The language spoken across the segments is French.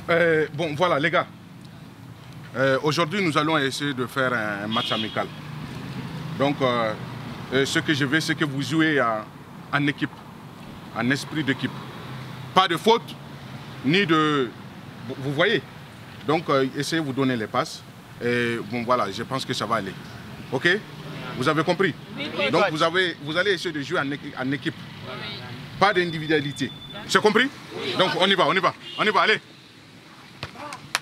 Bon, voilà, les gars. Aujourd'hui, nous allons essayer de faire un match amical. Donc, ce que je veux, c'est que vous jouez en équipe, en esprit d'équipe. Pas de faute, ni de... Vous voyez? Donc, essayez de vous donner les passes. Et bon, voilà, je pense que ça va aller. OK? Vous avez compris? Oui. Donc, vous allez essayer de jouer en équipe. Oui. Pas d'individualité. C'est compris? Oui. Donc, on y va, allez.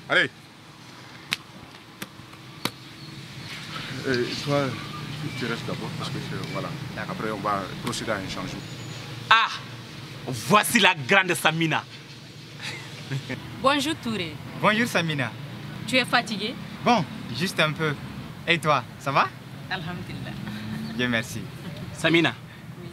Allez. Toi, tu restes d'abord parce que voilà. Après, on va procéder à un changement. Ah, voici la grande Samina. Bonjour Touré. Bonjour Samina. Tu es fatigué? Bon, juste un peu. Et toi, ça va? Alhamdulillah. Bien, merci. Samina, oui.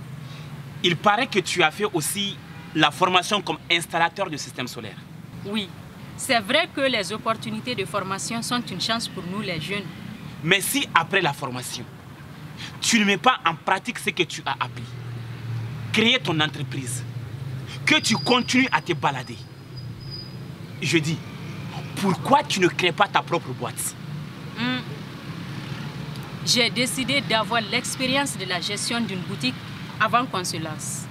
Il paraît que tu as fait aussi la formation comme installateur de système solaire. Oui, c'est vrai que les opportunités de formation sont une chance pour nous les jeunes. Mais si après la formation, tu ne mets pas en pratique ce que tu as appris, créer ton entreprise, que tu continues à te balader, je dis, pourquoi tu ne crées pas ta propre boîte? J'ai décidé d'avoir l'expérience de la gestion d'une boutique avant qu'on se lance.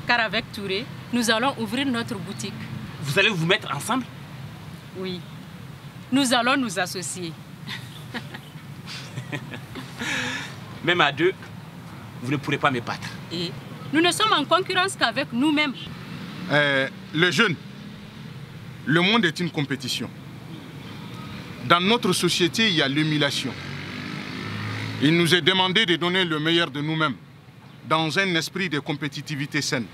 Car avec Touré, nous allons ouvrir notre boutique. Vous allez vous mettre ensemble? Oui. Nous allons nous associer. Même à deux, vous ne pourrez pas me battre. Et nous ne sommes en concurrence qu'avec nous-mêmes. Le jeune, le monde est une compétition. Dans notre société, il y a l'émulation. Il nous est demandé de donner le meilleur de nous-mêmes dans un esprit de compétitivité saine.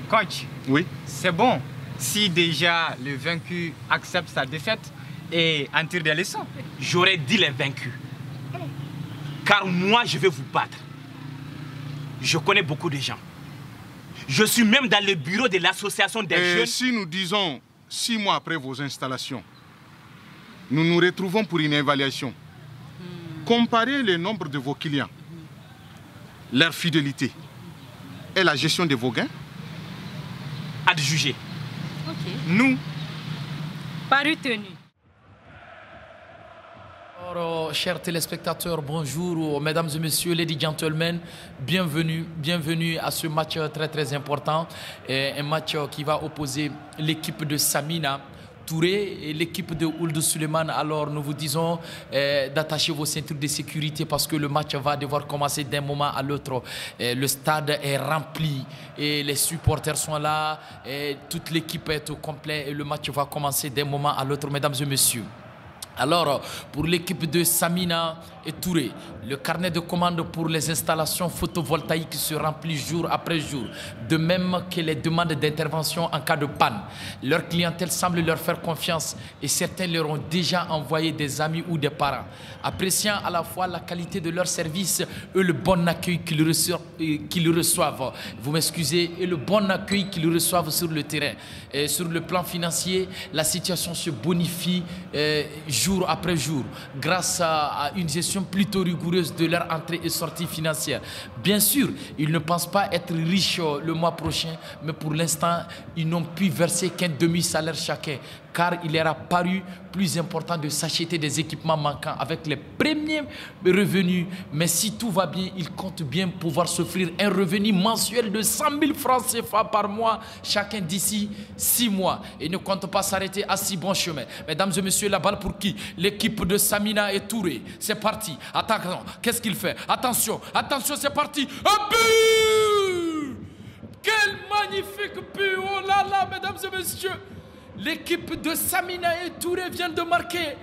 Coach, oui? C'est bon si déjà le vaincu accepte sa défaite et en tire des leçons. J'aurais dit les vaincus. Car moi, je vais vous battre. Je connais beaucoup de gens. Je suis même dans le bureau de l'association des jeunes. Et si nous disons 6 mois après vos installations, nous nous retrouvons pour une évaluation. Comparez le nombre de vos clients, leur fidélité et la gestion de vos gains. À de juger. Ok. Nous, paru tenu. Alors, chers téléspectateurs, bonjour, mesdames et messieurs, ladies gentlemen, bienvenue à ce match très important, un match qui va opposer l'équipe de Samina Touré et l'équipe de Ould Suleiman. Alors nous vous disons d'attacher vos ceintures de sécurité parce que le match va devoir commencer d'un moment à l'autre. Le stade est rempli et les supporters sont là, et toute l'équipe est au complet et le match va commencer d'un moment à l'autre, mesdames et messieurs. Alors, pour l'équipe de Samina et Touré, le carnet de commandes pour les installations photovoltaïques se remplit jour après jour, de même que les demandes d'intervention en cas de panne. Leur clientèle semble leur faire confiance et certains leur ont déjà envoyé des amis ou des parents. Appréciant à la fois la qualité de leur service et le bon accueil qu'ils reçoivent, vous m'excusez, et le bon accueil qu'ils reçoivent sur le terrain. Et sur le plan financier, la situation se bonifie jour après jour, grâce à une gestion plutôt rigoureuse de leur entrée et sortie financière. Bien sûr, ils ne pensent pas être riches le mois prochain, mais pour l'instant, ils n'ont pu verser qu'un demi-salaire chacun, car il leur a paru plus important de s'acheter des équipements manquants avec les premiers revenus. Mais si tout va bien, ils comptent bien pouvoir s'offrir un revenu mensuel de 100 000 francs CFA par mois, chacun d'ici 6 mois. Et ne comptent pas s'arrêter à si bon chemin. Mesdames et messieurs, la balle pour qui? L'équipe de Samina et Touré. C'est parti. Attention, qu'est-ce qu'il fait? Attention, c'est parti. Un but! Quel magnifique but! Oh là là, mesdames et messieurs! L'équipe de Samina et Touré vient de marquer.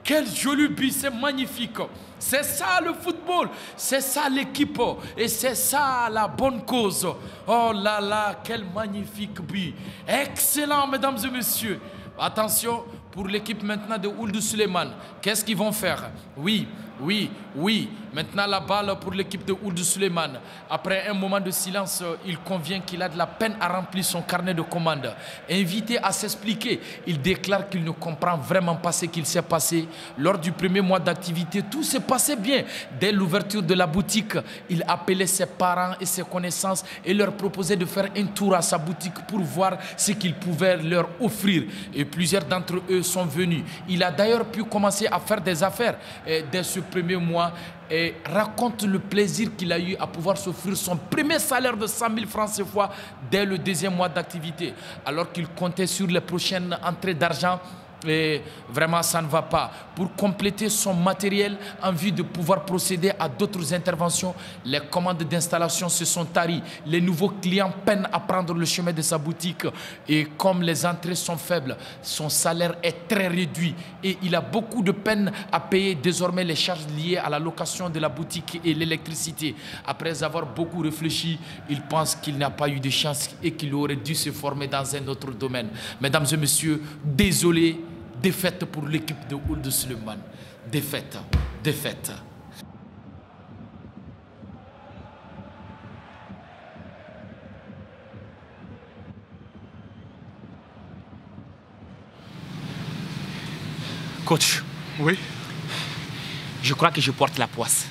Quel joli but, c'est magnifique. C'est ça le football, c'est ça l'équipe et c'est ça la bonne cause. Oh là là, quel magnifique but. Excellent, mesdames et messieurs. Attention pour l'équipe maintenant de Ould Suleiman. Qu'est-ce qu'ils vont faire? Oui, Oui, oui. Maintenant la balle pour l'équipe de Ould Suleiman. Après un moment de silence, il convient qu'il a de la peine à remplir son carnet de commande. Invité à s'expliquer, il déclare qu'il ne comprend vraiment pas ce qu'il s'est passé. Lors du premier mois d'activité, tout s'est passé bien. Dès l'ouverture de la boutique, il appelait ses parents et ses connaissances et leur proposait de faire un tour à sa boutique pour voir ce qu'il pouvait leur offrir. Et plusieurs d'entre eux sont venus. Il a d'ailleurs pu commencer à faire des affaires dès ce premier mois et raconte le plaisir qu'il a eu à pouvoir s'offrir son premier salaire de 100 000 francs CFA dès le deuxième mois d'activité, alors qu'il comptait sur les prochaines entrées d'argent. Et vraiment, ça ne va pas. Pour compléter son matériel en vue de pouvoir procéder à d'autres interventions, les commandes d'installation se sont taries. Les nouveaux clients peinent à prendre le chemin de sa boutique. Et comme les entrées sont faibles, son salaire est très réduit. Et il a beaucoup de peine à payer désormais les charges liées à la location de la boutique et l'électricité. Après avoir beaucoup réfléchi, il pense qu'il n'a pas eu de chance et qu'il aurait dû se former dans un autre domaine. Mesdames et messieurs, désolé. Défaite pour l'équipe de Ould Suleiman. Défaite, défaite. Coach. Oui. Je crois que je porte la poisse.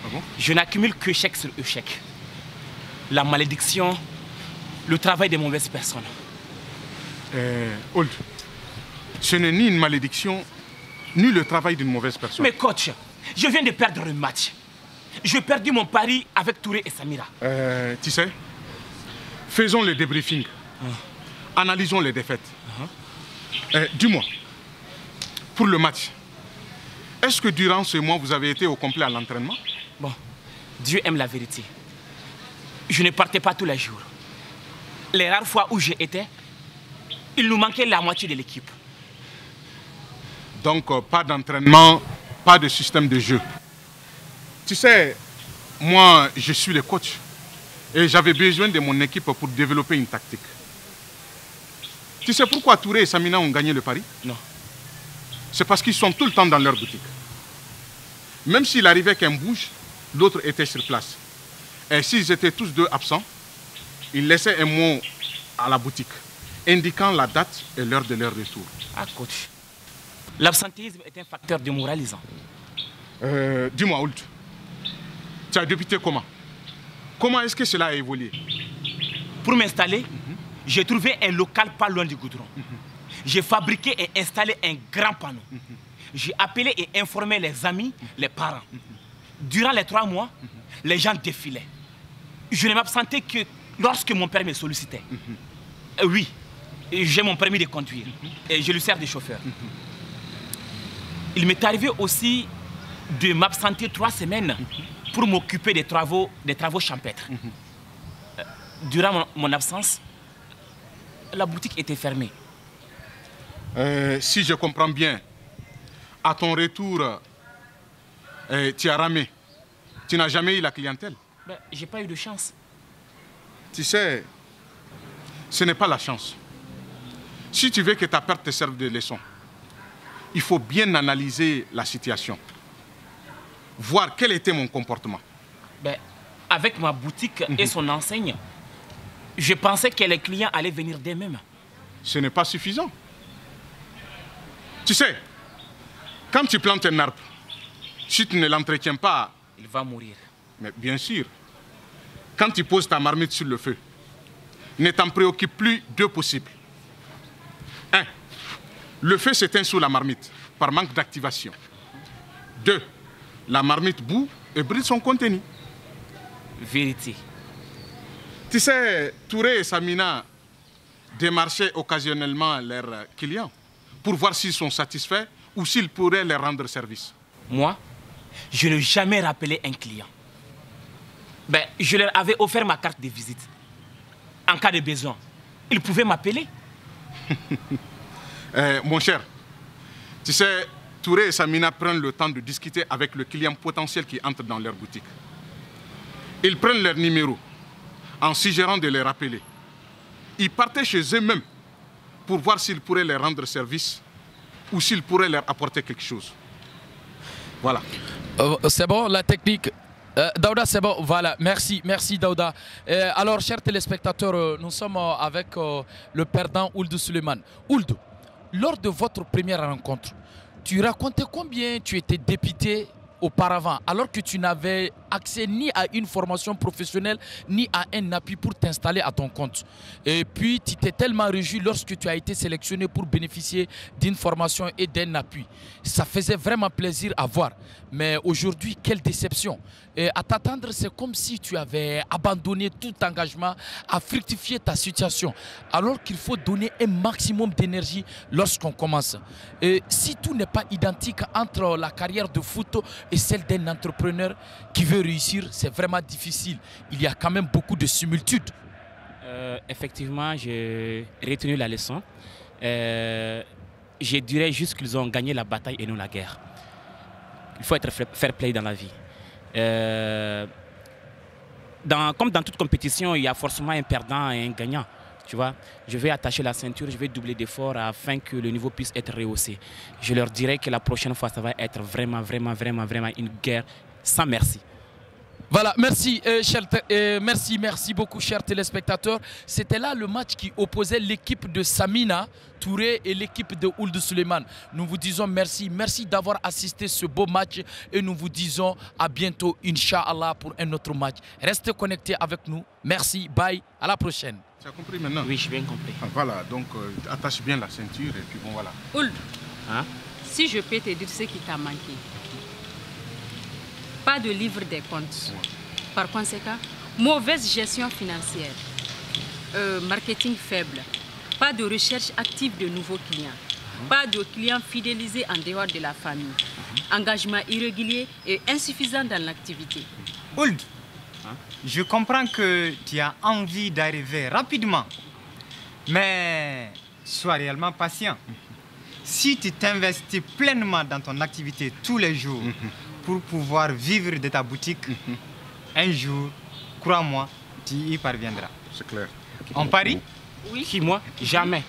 Ah bon? Je n'accumule que échec sur échec. La malédiction, le travail des mauvaises personnes. Ould, ce n'est ni une malédiction, ni le travail d'une mauvaise personne. Mais coach, je viens de perdre un match. J'ai perdu mon pari avec Touré et Samira. Tu sais, faisons le débriefing. Analysons les défaites. Dis-moi, pour le match, est-ce que durant ce mois, vous avez été au complet à l'entraînement? Bon, Dieu aime la vérité. Je ne partais pas tous les jours. Les rares fois où j'y étais, il nous manquait la moitié de l'équipe. Donc, pas d'entraînement, pas de système de jeu. Tu sais, moi, je suis le coach. Et j'avais besoin de mon équipe pour développer une tactique. Tu sais pourquoi Touré et Samina ont gagné le pari? Non. C'est parce qu'ils sont tout le temps dans leur boutique. Même s'il arrivait qu'un bouge, l'autre était sur place. Et s'ils étaient tous deux absents, ils laissaient un mot à la boutique, indiquant la date et l'heure de leur retour. Ah, coach. L'absentéisme est un facteur démoralisant. Dis-moi, Ould, tu as débuté comment? Comment est-ce que cela a évolué? Pour m'installer, j'ai trouvé un local pas loin du goudron. J'ai fabriqué et installé un grand panneau. J'ai appelé et informé les amis, les parents. Durant les 3 mois, les gens défilaient. Je ne m'absentais que lorsque mon père me sollicitait. Oui, j'ai mon permis de conduire et je lui sers de chauffeur. Il m'est arrivé aussi de m'absenter 3 semaines pour m'occuper des travaux champêtres. Durant mon absence, la boutique était fermée. Si je comprends bien, à ton retour, tu as ramé. Tu n'as jamais eu la clientèle? Ben, j'ai pas eu de chance. Tu sais, ce n'est pas la chance. Si tu veux que ta perte te serve de leçon, il faut bien analyser la situation. Voir quel était mon comportement. Ben, avec ma boutique et son enseigne, je pensais que les clients allaient venir d'eux-mêmes. Ce n'est pas suffisant. Tu sais, quand tu plantes un arbre, si tu ne l'entretiens pas, il va mourir. Mais bien sûr, quand tu poses ta marmite sur le feu, ne t'en préoccupe plus 2 possibles. 1. Le feu s'éteint sous la marmite par manque d'activation. 2. La marmite bout et brûle son contenu. Vérité. Tu sais, Touré et Samina démarchaient occasionnellement leurs clients pour voir s'ils sont satisfaits ou s'ils pourraient leur rendre service. Moi, je n'ai jamais rappelé un client. Ben, je leur avais offert ma carte de visite. En cas de besoin, ils pouvaient m'appeler. Mon cher, tu sais, Touré et Samina prennent le temps de discuter avec le client potentiel qui entre dans leur boutique. Ils prennent leur numéro en suggérant de les rappeler. Ils partaient chez eux-mêmes pour voir s'ils pourraient leur rendre service ou s'ils pourraient leur apporter quelque chose. Voilà. C'est bon, la technique. Daouda, c'est bon, voilà, merci Daouda. Alors, chers téléspectateurs, nous sommes avec le perdant Ould Suleiman. Ould, lors de votre première rencontre, tu racontais combien tu étais dépité auparavant, alors que tu n'avais accès ni à une formation professionnelle, ni à un appui pour t'installer à ton compte. Et puis, tu t'es tellement réjoui lorsque tu as été sélectionné pour bénéficier d'une formation et d'un appui. Ça faisait vraiment plaisir à voir. Mais aujourd'hui, quelle déception. Et à t'attendre, c'est comme si tu avais abandonné tout engagement à fructifier ta situation, alors qu'il faut donner un maximum d'énergie lorsqu'on commence. Et si tout n'est pas identique entre la carrière de foot et celle d'un entrepreneur qui veut réussir, c'est vraiment difficile. Il y a quand même beaucoup de similitudes. Effectivement, j'ai retenu la leçon. Je dirais juste qu'ils ont gagné la bataille et non la guerre. Il faut être fair play dans la vie. Comme dans toute compétition, il y a forcément un perdant et un gagnant. Tu vois, je vais attacher la ceinture, je vais doubler d'efforts afin que le niveau puisse être rehaussé. Je leur dirai que la prochaine fois, ça va être vraiment une guerre sans merci. Voilà, merci, merci beaucoup, chers téléspectateurs. C'était là le match qui opposait l'équipe de Samina Touré et l'équipe de Ould Suleiman. Nous vous disons merci d'avoir assisté à ce beau match et nous vous disons à bientôt, Inch'Allah, pour un autre match. Restez connectés avec nous. Merci, bye, à la prochaine. Tu as compris maintenant? Oui, j'ai bien compris. Voilà, donc attache bien la ceinture et puis bon, voilà. Ould, Hein? si je peux te dire ce qui t'a manqué. Pas de livre des comptes. Par conséquent, mauvaise gestion financière, marketing faible, pas de recherche active de nouveaux clients, pas de clients fidélisés en dehors de la famille, engagement irrégulier et insuffisant dans l'activité. Ould, je comprends que tu as envie d'arriver rapidement, mais sois réellement patient. Si tu t'investis pleinement dans ton activité tous les jours pour pouvoir vivre de ta boutique, un jour, crois-moi, tu y parviendras. C'est clair. On parie? Oui. Qui, moi? Jamais.